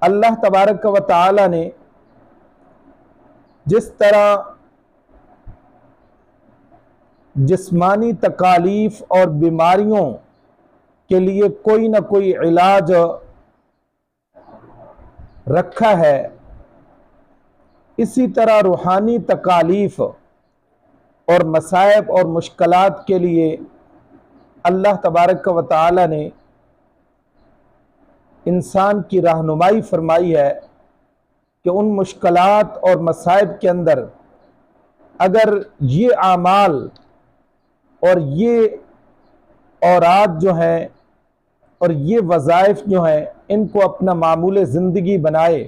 अल्लाह तबारक व तआला ने जिस तरह जिस्मानी तकालीफ और बीमारियों के लिए कोई ना कोई इलाज रखा है, इसी तरह रूहानी तकालीफ और मसाइब और मुश्किलात के लिए अल्लाह तबारक व तआला ने इंसान की रहनुमाई फरमाई है कि उन मुश्किलात और मसाइब के अंदर अगर ये आमाल और ये औरात जो हैं और ये वज़ाइफ जो हैं इनको अपना मामूल ज़िंदगी बनाए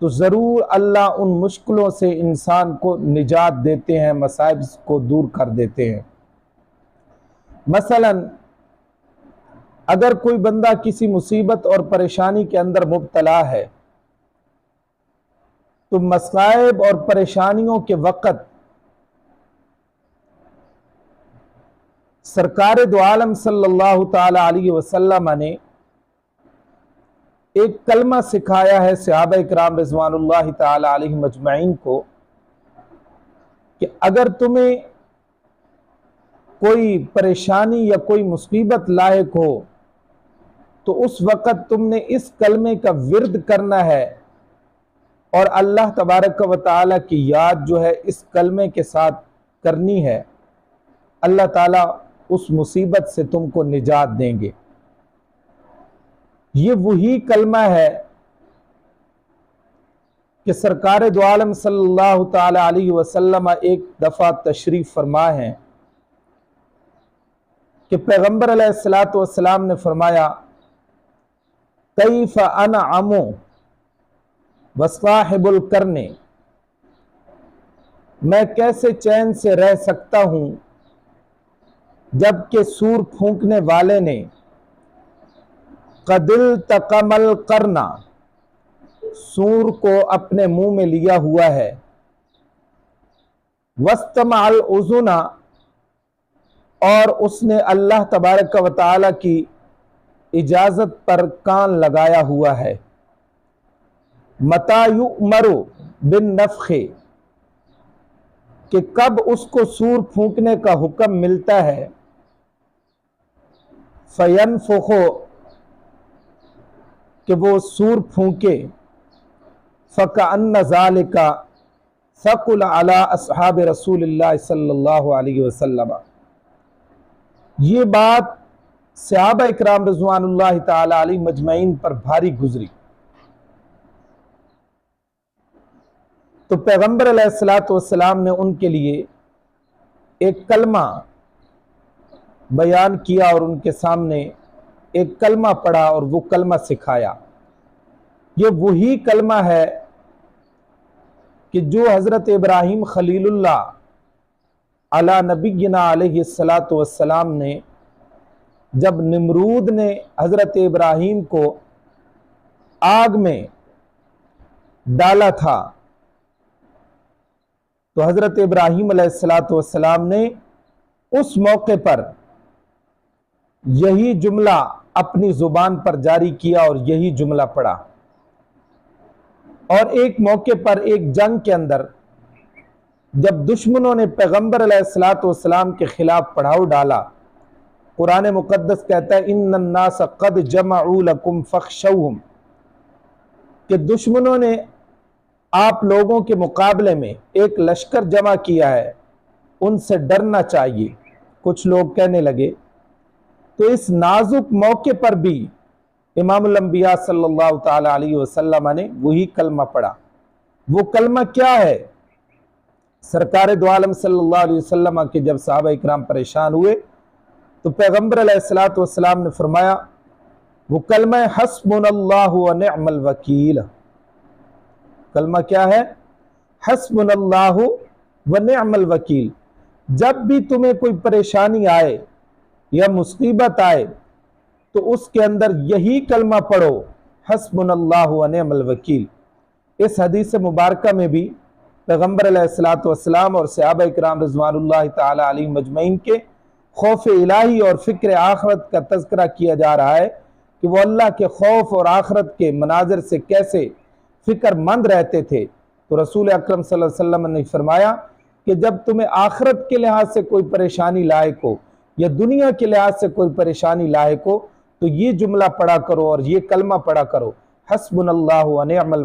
तो ज़रूर अल्लाह उन मुश्किलों से इंसान को निजात देते हैं, मसाइब को दूर कर देते हैं। मसलन अगर कोई बंदा किसी मुसीबत और परेशानी के अंदर मुब्तला है तो मसाइब और परेशानियों के वक़्त सरकार दो आलम सल्लल्लाहु ताला अलैहि वसल्लम ने एक कलमा सिखाया है सहाबा इकराम रिज़वानुल्लाहि ताला अलैहिम अजमईन को कि अगर तुम्हें कोई परेशानी या कोई मुसीबत लायक हो तो उस वक़्त तुमने इस कलमे का विर्द करना है और अल्लाह तबारक व तआला की याद जो है इस कलमे के साथ करनी है। अल्लाह ताला उस मुसीबत से तुमको निजात देंगे। ये वही कलमा है कि सरकार दो आलम सल्लल्लाहु ताला अलैहि वसल्लम एक दफ़ा तशरीफ़ फरमा है कि पैगम्बर अलैहिस्सलातु वस्सलाम ने फरमाया, कैफ़ अनअमु वसाहिबुल करने, मैं कैसे चैन से रह सकता हूं जबकि सूर फूंकने वाले ने कदिल तकमल करना, सूर को अपने मुंह में लिया हुआ है, वस्तमाल उजुना, और उसने अल्लाह तबारक व तआला की इजाजत पर कान लगाया हुआ है। मता युमरु बिन नफ़खे, कि कब उसको सूर फूंकने का हुक्म मिलता है, फयनफुखो, कि वो सूर फूंके, फ़कअन्न ज़ालिका सक़ुल अला अस्हाब रसूलिल्लाह सल्लल्लाहु अलैहि वसल्लम। ये बात सहाबा इकराम रिज़वानुल्लाहि ताला अलैहिम अजमईन पर भारी गुजरी तो पैगम्बर अलैहिस्सलातु वस्सलाम ने उनके लिए एक कलमा बयान किया और उनके सामने एक कलमा पढ़ा और वो कलमा सिखाया। ये वही कलमा है कि जो हज़रत इब्राहीम खलीलुल्लाह अला नबीना अलैहिस्सलातु वस्सलाम ने, जब निमरूद ने हज़रत इब्राहीम को आग में डाला था तो हज़रत इब्राहीम अलैहिस्सलातु वस्सलाम ने उस मौके पर यही जुमला अपनी ज़ुबान पर जारी किया और यही जुमला पढ़ा। और एक मौके पर एक जंग के अंदर जब दुश्मनों ने पैगम्बर अलैहिस्सलातु वस्सलाम के खिलाफ पड़ाव डाला, कुरान मुक़द्दस कहता है इन्नन्नास क़द जमअू लकुम फ़ख्शौहुम, कि दुश्मनों ने आप लोगों के मुकाबले में एक लश्कर जमा किया है, उनसे डरना चाहिए। कुछ लोग कहने लगे। तो इस नाजुक मौके पर भी इमामुल अंबिया सल्लल्लाहु ताला अलैहि वसल्लम ने वही कलमा पढ़ा। वो कलमा क्या है? सरकार दो आलम सल्लल्लाहु अलैहि वसल्लम के जब सहाबा इकराम परेशान हुए तो पैगम्बर अलैहिस्सलातु वस्सलाम ने फरमाया, वो कलमा है हस्बुनल्लाहु व निअमल वकील। कलमा क्या है? हस्बुनल्लाहु व निअमल वकील। जब भी तुम्हें कोई परेशानी आए या मुसीबत आए तो उसके अंदर यही कलमा पढ़ो, हस्बुनल्लाहु व निअमल वकील। इस हदीस मुबारका में भी पैगम्बर अलैहिस्सलातु वस्सलाम और सहाबा इकराम रिज़वानुल्लाहि ताला अलैहिम अजमईन के खौफ इलाही और फ़िक्र आखिरत का तज़किरा किया जा रहा है कि वो अल्लाह के खौफ और आखरत के मनाजिर से कैसे फ़िक्रमंद रहते थे, तो रसूल अकरम सल्लल्लाहु अलैहि वसल्लम ने फरमाया कि जब तुम्हें आखरत के लिहाज से कोई परेशानी लायक हो या दुनिया के लिहाज से कोई परेशानी लायक हो, तो ये जुमला पढ़ा करो और ये कलमा पढ़ा करो, हस्बुनल्लाहु व निअमल